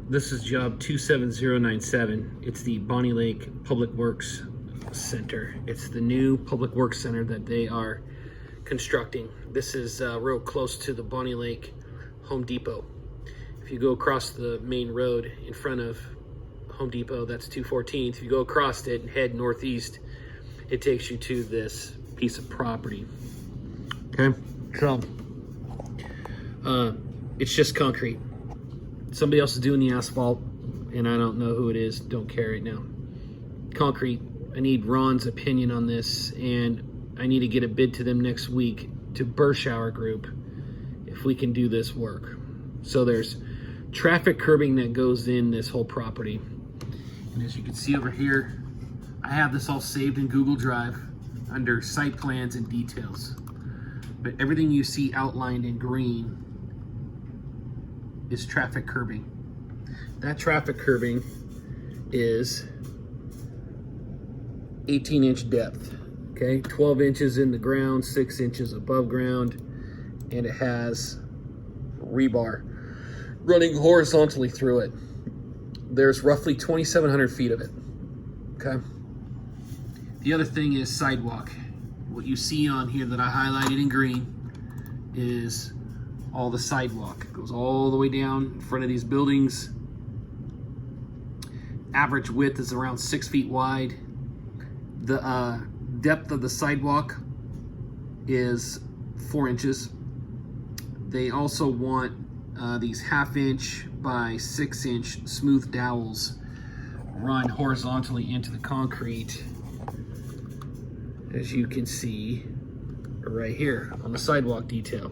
This is job 27097. It's the Bonnie Lake Public Works Center. It's the new Public Works Center that they are constructing. This is real close to the Bonnie Lake Home Depot. If you go across the main road in front of Home Depot, that's 214th. If you go across it and head northeast, it takes you to this piece of property. Okay, so it's just concrete. Somebody else is doing the asphalt, and I don't know who it is. Don't care right now. Concrete. I need Ron's opinion on this, and I need to get a bid to them next week to Bershauer Group if we can do this work. So there's traffic curbing that goes in this whole property. And as you can see over here, I have this all saved in Google Drive under site plans and details. But everything you see outlined in green is traffic curbing. That traffic curbing is 18-inch depth, okay? 12 inches in the ground, 6 inches above ground, and it has rebar running horizontally through it. There's roughly 2,700 feet of it, okay? The other thing is sidewalk. What you see on here that I highlighted in green is all the sidewalk. It goes all the way down in front of these buildings. Average width is around 6 feet wide. The depth of the sidewalk is 4 inches. They also want these 1/2 inch by 6 inch smooth dowels run horizontally into the concrete, as you can see right here on the sidewalk detail.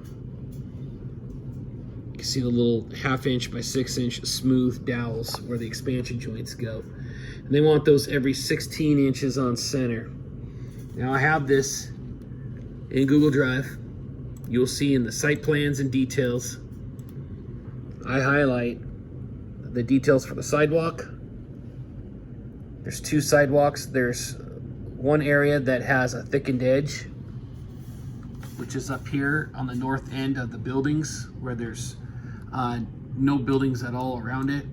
You can see the little 1/2 inch by 6 inch smooth dowels where the expansion joints go. And they want those every 16 inches on center. Now I have this in Google Drive. You'll see in the site plans and details, I highlight the details for the sidewalk. There's 2 sidewalks. There's one area that has a thickened edge, which is up here on the north end of the buildings where there's no buildings at all around it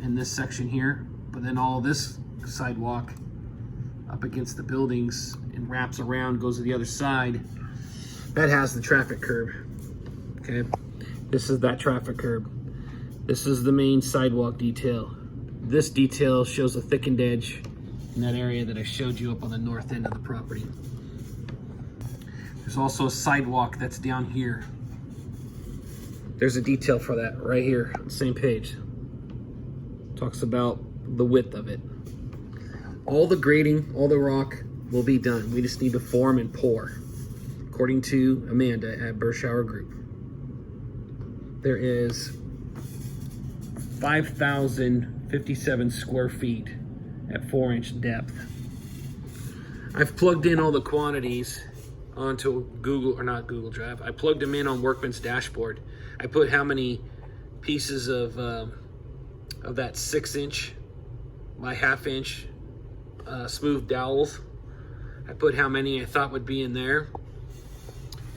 in this section here. But then all this sidewalk up against the buildings and wraps around, goes to the other side. That has the traffic curb, okay? This is that traffic curb. This is the main sidewalk detail. This detail shows a thickened edge in that area that I showed you up on the north end of the property. There's also a sidewalk that's down here. There's a detail for that right here on the same page. Talks about the width of it. All the grading, all the rock will be done. We just need to form and pour, according to Amanda at Bershauer Group. There is 5,057 square feet at 4 inch depth. I've plugged in all the quantities onto Google, or not Google Drive. I plugged them in on Workman's dashboard. I put how many pieces of that 6 inch by 1/2 inch smooth dowels. I put how many I thought would be in there.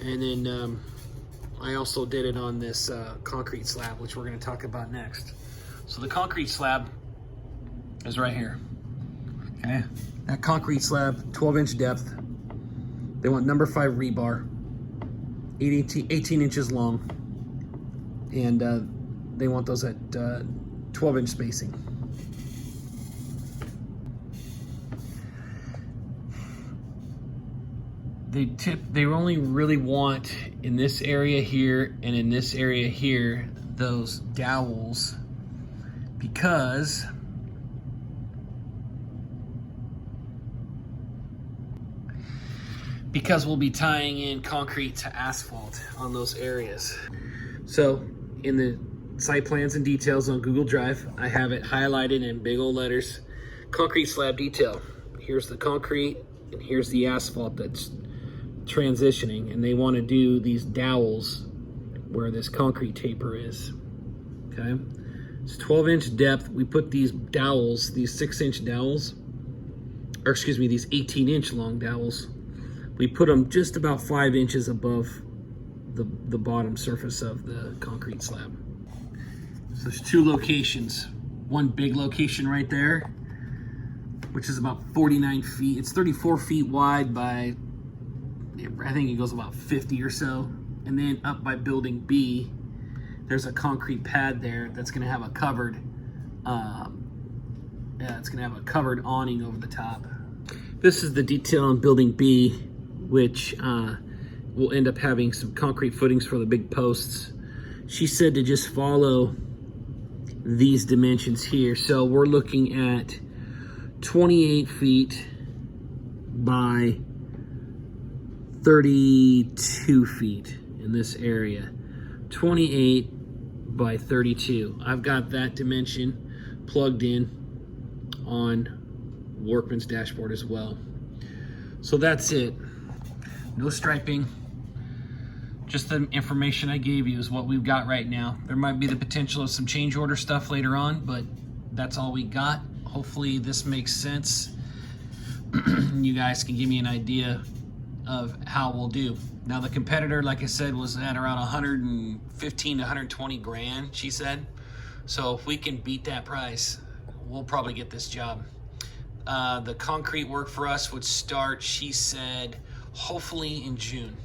And then I also did it on this concrete slab, which we're gonna talk about next. So the concrete slab is right here, okay? That concrete slab, 12-inch depth. They want number 5 rebar, 18 inches long, and they want those at 12-inch spacing. They only really want in this area here and in this area here those dowels because we'll be tying in concrete to asphalt on those areas. So in the site plans and details on Google Drive, I have it highlighted in big old letters, concrete slab detail. Here's the concrete and here's the asphalt that's transitioning, and they want to do these dowels where this concrete taper is, okay? It's 12-inch depth. We put these dowels, these 6-inch dowels, or excuse me, these 18-inch long dowels, we put them just about 5 inches above the bottom surface of the concrete slab. there's two locations. One big location right there, which is about 49 feet. It's 34 feet wide by, I think it goes about 50 or so. And then up by building B, there's a concrete pad there that's gonna have a covered, it's gonna have a covered awning over the top. This is the detail on building B, which will end up having some concrete footings for the big posts. She said to just follow these dimensions here. So we're looking at 28 feet by 32 feet in this area. 28 by 32. I've got that dimension plugged in on Workman's dashboard as well. So that's it. No striping. Just the information I gave you is what we've got right now. There might be the potential of some change order stuff later on, but that's all we got. Hopefully this makes sense. You guys can give me an idea of how we'll do. Now the competitor, like I said, was at around 115 to 120 grand, she said. So if we can beat that price, we'll probably get this job. The concrete work for us would start, she said, hopefully in June.